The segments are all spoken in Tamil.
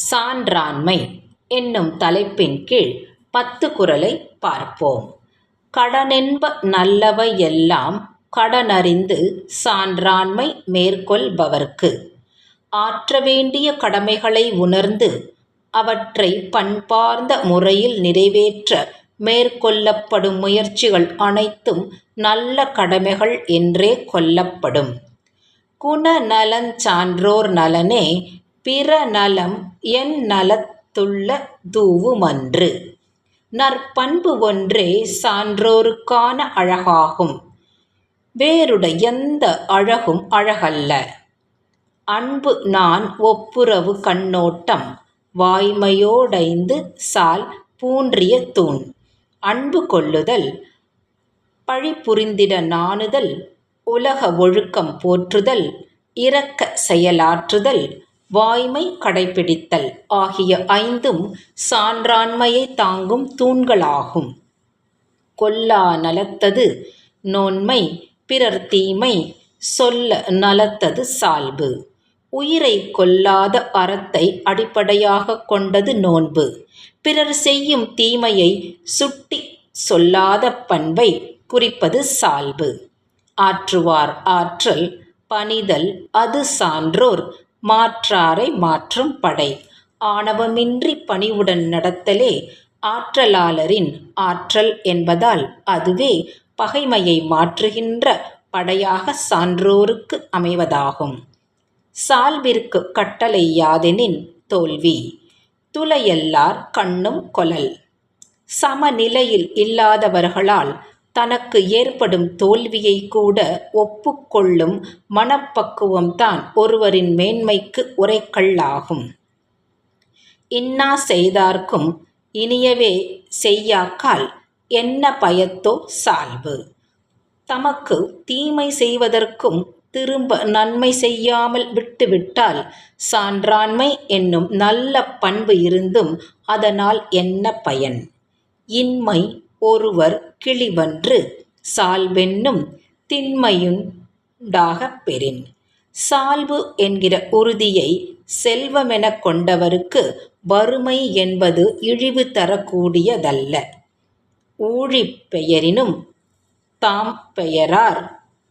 சான்றாண்மை என்னும் தலைப்பின் கீழ் 10 குறளை பார்ப்போம். கடனென்ப நல்லவை எல்லாம் கடனறிந்து சான்றாண்மை மேற்கொள்பவர்க்கு ஆற்ற வேண்டிய கடமைகளை உணர்ந்து அவற்றை பண்பார்ந்த முறையில் நிறைவேற்ற மேற்கொள்ளப்படும் முயற்சிகள் அனைத்தும் நல்ல கடமைகள் என்றே கொள்ளப்படும். குணநலஞ் சான்றோர் நலனே பிற நலம் என் நலத்துள்ள தூவுமன்று. நற்பண்பு ஒன்றே சான்றோருக்கான அழகாகும். வேறுடையெந்த அழகும் அழகல்ல. அன்பு நான் ஒப்புரவு கண்ணோட்டம் வாய்மையோடைந்து சால் பூன்றிய தூண். அன்பு கொள்ளுதல் பழிபுரிந்திட நாணுதல் உலக ஒழுக்கம் போற்றுதல் இரக்க செயலாற்றுதல் வாய்மை கடைப்பிடித்தல் ஆகிய 5ம் சான்றாண்மையை தாங்கும் தூண்களாகும். கொல்லா நலத்தது நோன்மை பிறர் தீமை சொல்ல நலத்தது சால்பு. உயிரை கொல்லாத அறத்தை அடிப்படையாக கொண்டது நோன்பு. பிறர் செய்யும் தீமையை சுட்டி சொல்லாத பண்பை குறிப்பது சால்பு. ஆற்றுவார் ஆற்றல் பணிதல் அது சான்றோர் மாற்றாரை மாற்றும் படை. ஆணவமின்றி பணிவுடன் நடத்தலே ஆற்றலாளரின் ஆற்றல் என்பதால் அதுவே பகைமையை மாற்றுகின்ற படையாக சான்றோருக்கு அமைவதாகும். சால்பிற்கு கட்டளை யாதெனின் தோல்வி. துளையல்லார் கண்ணும் கொளல். சமநிலையில் இல்லாதவர்களால் தனக்கு ஏற்படும் தோல்வியை கூட ஒப்புக்கொள்ளும் மனப்பக்குவம்தான் ஒருவரின் மேன்மைக்கு உரைக்கல்லாகும். இன்னா செய்தார்க்கும் இனியவே செய்யாக்கால் என்ன பயத்தோ சால்பு. தமக்கு தீமை செய்வதற்கும் திரும்ப நன்மை செய்யாமல் விட்டுவிட்டால் சான்றாண்மை என்னும் நல்ல பண்பு இருந்தும் அதனால் என்ன பயன்? இன்மை ஒருவர் கிளிவன்று சால்பென்னும் திண்மையுண்டாகப் பெறின். சால்பு என்கிற உறுதியை செல்வமெனக் கொண்டவருக்கு வறுமை என்பது இழிவு தரக்கூடியதல்ல. ஊழிப் பெயரினும் தாம் பெயரார்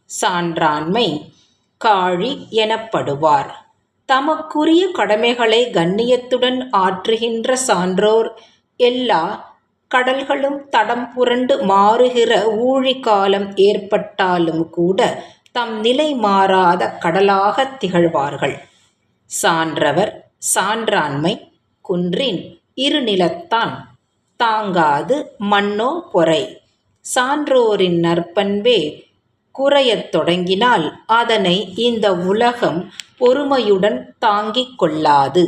சான்றாண்மை காழி எனப்படுவார். தமக்குரிய கடமைகளை கண்ணியத்துடன் ஆற்றுகின்ற சான்றோர் எல்லா கடல்களும் தடம் புரண்டு மாறுகிற ஊழிக்காலம் ஏற்பட்டாலும் கூட தம் நிலை மாறாத கடலாகத் திகழ்வார்கள். சான்றவர் சான்றாண்மை குன்றின் இருநிலத்தான் தாங்காது மண்ணோ பொறை. சான்றோரின் நற்பண்பே குறையத் தொடங்கினால் அதனை இந்த உலகம் பொறுமையுடன் தாங்கிக் கொள்ளாது.